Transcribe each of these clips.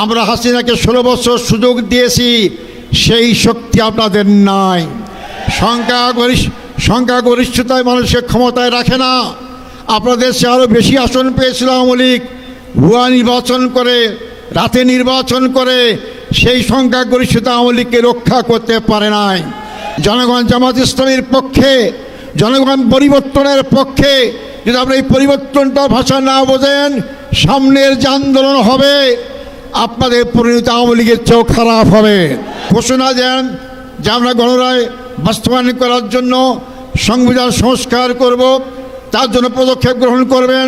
আমরা হাসিনাকে 16 বছর সুযোগ দিয়েছি, সেই শক্তি আপনাদের নাই। সংখ্যাগরিষ্ঠতায় মানুষকে ক্ষমতায় রাখে না। আপনাদের দেশে আরও বেশি আসন পেয়েছিল আওয়ামী লীগ, ভুয়া নির্বাচন করে, রাতে নির্বাচন করে সেই সংখ্যাগরিষ্ঠতা আওয়ামী লীগকে রক্ষা করতে পারে নাই। জনগণ জামাত ইসলামীর পক্ষে, জনগণ পরিবর্তনের পক্ষে। যদি আপনি এই পরিবর্তনটা ভাষা না বোঝেন, সামনের যে আন্দোলন হবে আপনাদের পরিণতি আওয়ামী লীগের চেয়েও খারাপ হবে। ঘোষণা দেন যে আমরা গণরায় বাস্তবায়ন করার জন্য সংবিধান সংস্কার করব, তার জন্য পদক্ষেপ গ্রহণ করবেন।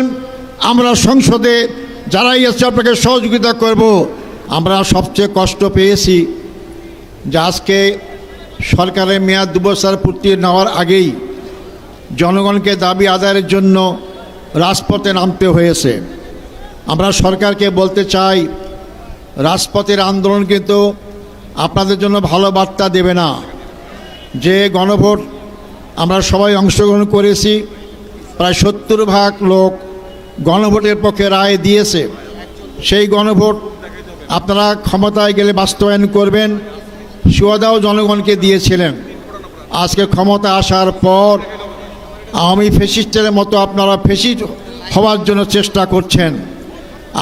আমরা সংসদে যারাই আছে আপনাকে সহযোগিতা করব। আমরা সবচেয়ে কষ্ট পেয়েছি যে আজকে সরকারের মেয়াদ 2 বছর পূর্তি নেওয়ার আগেই জনগণকে দাবি আদায়ের জন্য রাজপথে নামতে হয়েছে। আমরা সরকারকে বলতে চাই, রাজপথের আন্দোলন কিন্তু আপনাদের জন্য ভালো বার্তা দেবে না। যে গণভোট আমরা সবাই অংশগ্রহণ করেছি, প্রায় 70% লোক গণভোটের পক্ষে রায় দিয়েছে। সেই গণভোট আপনারা ক্ষমতায় গেলে বাস্তবায়ন করবেন, সুবিধাও জনগণকে দিয়েছিলেন। আজকে ক্ষমতা আসার পর আওয়ামী ফ্যাসিস্টের মতো আপনারা ফ্যাসিস্ট হওয়ার জন্য চেষ্টা করছেন।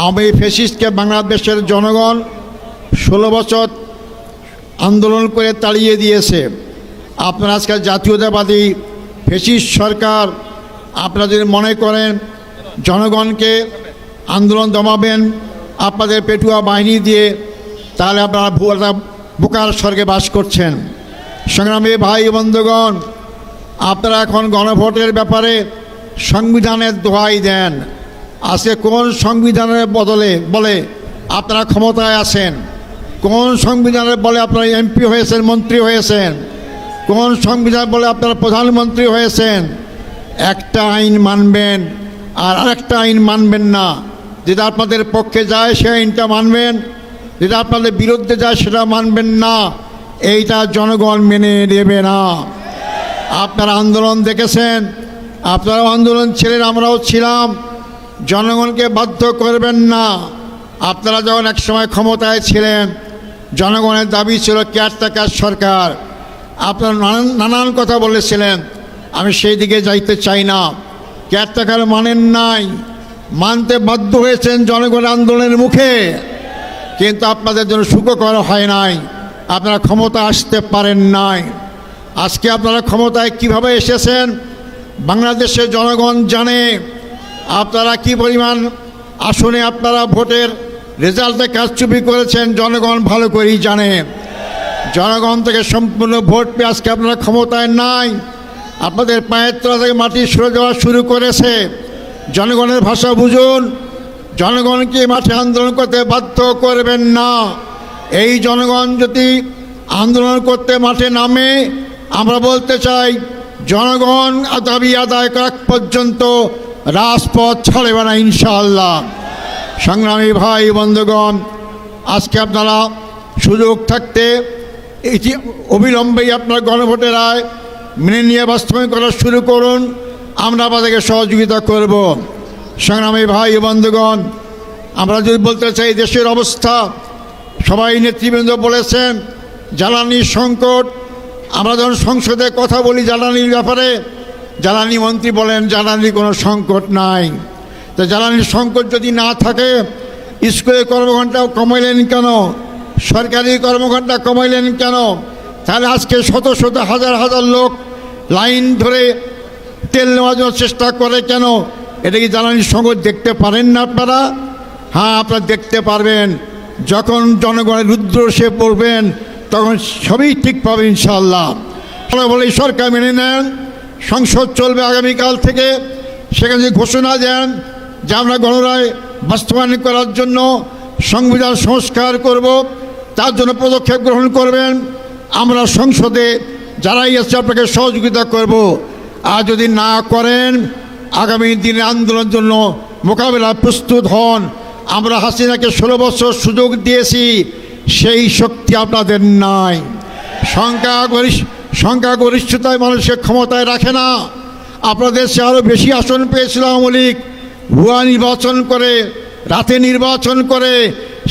আওয়ামী ফ্যাসিস্টকে বাংলাদেশের জনগণ 16 বছর আন্দোলন করে তাড়িয়ে দিয়েছে। আপনারা আজকে জাতীয়তাবাদী ফ্যাসিস্ট সরকার, আপনারা যদি মনে করেন জনগণকে আন্দোলন দমাবেন আপনাদের পেটুয়া বাহিনী দিয়ে, তাহলে আপনারা বোকার স্বর্গে বাস করছেন। সংগ্রামী ভাই বন্ধুগণ, আপনারা এখন গণভোটের ব্যাপারে সংবিধানের দোহাই দেন। আজকে কোন সংবিধানের বলে আপনারা ক্ষমতায় আছেন? কোন সংবিধানের বলে আপনারা এমপি হয়েছেন, মন্ত্রী হয়েছেন? কোন সংবিধান বলে আপনারা প্রধানমন্ত্রী হয়েছেন? একটা আইন মানবেন আর আরেকটা আইন মানবেন না। যেটা আপনাদের পক্ষে যায় সেই আইনটা মানবেন, যেটা আপনাদের বিরুদ্ধে যায় সেটা মানবেন না। এইটা জনগণ মেনে নেবে না। আপনারা আন্দোলন দেখেছেন, আপনারাও আন্দোলন ছিলেন, আমরাও ছিলাম। জনগণকে বাধ্য করবেন না। আপনারা যখন একসময় ক্ষমতায় ছিলেন, জনগণের দাবি ছিল কেয়ারটেকার সরকার। আপনারা নানান কথা বলেছিলেন, আমি সেই দিকে যাইতে চাই না। কেয়ারটেকার মানেন নাই, মানতে বাধ্য হয়েছেন জনগণের আন্দোলনের মুখে, কিন্তু আপনাদের জন্য সুখকর হয় নাই। আপনারা ক্ষমতা আসতে পারেন নাই। আজকে আপনারা ক্ষমতায় কিভাবে এসেছেন বাংলাদেশের জনগণ জানে। আপনারা কি পরিমাণ আসনে আপনারা ভোটের রেজাল্টে কারচুপি করেছেন জনগণ ভালো করেই জানে। জনগণ থেকে সম্পূর্ণ ভোট পেয়ে আজকে আপনারা ক্ষমতায় নাই। আপনাদের পায়ের তলা থেকে মাটি সরে দেওয়া শুরু করেছে। জনগণের ভাষা বুঝুন, জনগণকে মাঠে আন্দোলন করতে বাধ্য করবেন না। এই জনগণ যদি আন্দোলন করতে মাঠে নামে, আমরা বলতে চাই জনগণ দাবি আদায় করা পর্যন্ত রাজপথ ছাড়বে না ইনশাআল্লাহ। সংগ্রামী ভাই বন্ধুগণ, আজকে আপনারা সুযোগ থাকতে অবিলম্বেই আপনার গণভোটের রায় মেনে নিয়ে বাস্তবায়ন করা শুরু করুন। আমরা আপনাদেরকে সহযোগিতা করব। সংগ্রামী ভাই বন্ধুগণ, আমরা যদি বলতে চাই দেশের অবস্থা, সবাই নেতৃবৃন্দ বলেছেন জ্বালানির সংকট। আমরা যখন সংসদে কথা বলি জ্বালানির ব্যাপারে, জ্বালানি মন্ত্রী বলেন জ্বালানির কোনো সংকট নাই। তো জ্বালানির সংকট যদি না থাকে, স্কুলের কর্মঘণ্টা কমাইলেন কেন? সরকারি কর্মঘণ্টা কমাইলেন কেন? তাহলে আজকে শত শত হাজার হাজার লোক লাইন ধরে তেল নেওয়ার জন্য চেষ্টা করে কেন? এটা কি জ্বালানির সংকট দেখতে পারেন না আপনারা? হ্যাঁ, আপনারা দেখতে পারবেন। যখন জনগণের রুদ্র সে পড়বেন তখন সবই ঠিক পাবে ইনশাআল্লাহ। বলে সরকার মেনে নেন, সংসদ চলবে আগামীকাল থেকে। সেখানে ঘোষণা দেন যে আমরা গণরায় বাস্তবায়ন করার জন্য সংবিধান সংস্কার করব, তার জন্য পদক্ষেপ গ্রহণ করবেন। আমরা সংসদে যারাই আছে আপনাকে সহযোগিতা করব। আর যদি না করেন, আগামী দিনে আন্দোলনের জন্য মোকাবেলা প্রস্তুত হন। আমরা হাসিনাকে 16 বছর সুযোগ দিয়েছি, সেই শক্তি আপনাদের নাই। সংখ্যাগরিষ্ঠতায় মানুষকে ক্ষমতায় রাখে না। আপনাদের দেশে আরও বেশি আসন পেয়েছিল আওয়ামী লীগ, ভুয়া নির্বাচন করে, রাতে নির্বাচন করে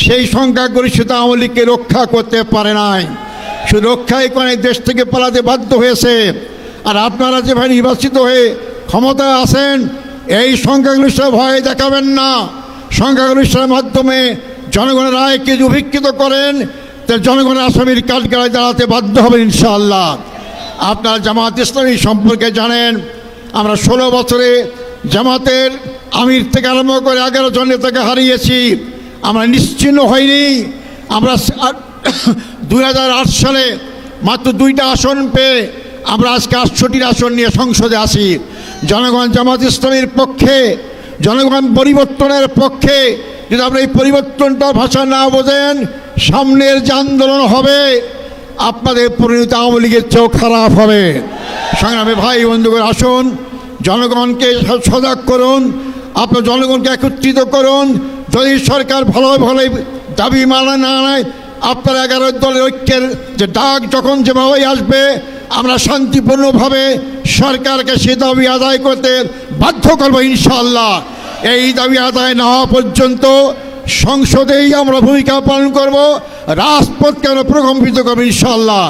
সেই সংখ্যাগরিষ্ঠতা আওয়ামী লীগকে রক্ষা করতে পারে নাই, শুধু রক্ষাই করে দেশ থেকে পালাতে বাধ্য হয়েছে। আর আপনারা যেভাবে নির্বাচিত হয়ে ক্ষমতায় আসেন, এই সংখ্যাগরিষ্ঠ ভয় দেখাবেন না। সংখ্যাগরিষ্ঠের মাধ্যমে জনগণের রায়কে যদি উপেক্ষিত করেন, তা জনগণের আসামির কাঠগড়ায় দাঁড়াতে বাধ্য হবেন ইনশাআল্লাহ। আপনারা জামাত ইসলামী সম্পর্কে জানেন, আমরা 16 বছরে জামাতের আমির থেকে আরম্ভ করে 11 জন নেতাকে হারিয়েছি। আমরা নিশ্চিহ্ন হইনি। আমরা 2008 সালে মাত্র 2টা আসন পেয়ে আমরা আজকে 68 আসন নিয়ে সংসদে আসি। জনগণ জামাত ইসলামীর পক্ষে, জনগণ পরিবর্তনের পক্ষে। যদি আপনি এই পরিবর্তনটা ভাষা না বোঝেন, সামনের যে আন্দোলন হবে আপনাদের পরিণতি আওয়ামী লীগের চেয়েও খারাপ হবে। সংগ্রামী ভাই বন্ধুগণ, আসুন জনগণকে সজাগ করুন, আপনার জনগণকে একত্রিত করুন। যদি সরকার ভালোভাবে দাবি মানে না নেয়, আপনার 11 দলের ঐক্যের যে ডাক যখন যেভাবেই আসবে, আমরা শান্তিপূর্ণভাবে সরকারকে সে দাবি আদায় করতে বাধ্য করবো ইনশাআল্লাহ। এই দাবি আদায় না হওয়া পর্যন্ত সংসদেই আমরা ভূমিকা পালন করব, রাজপথকে আমরা প্রকম্পিত করবো ইনশাআল্লাহ।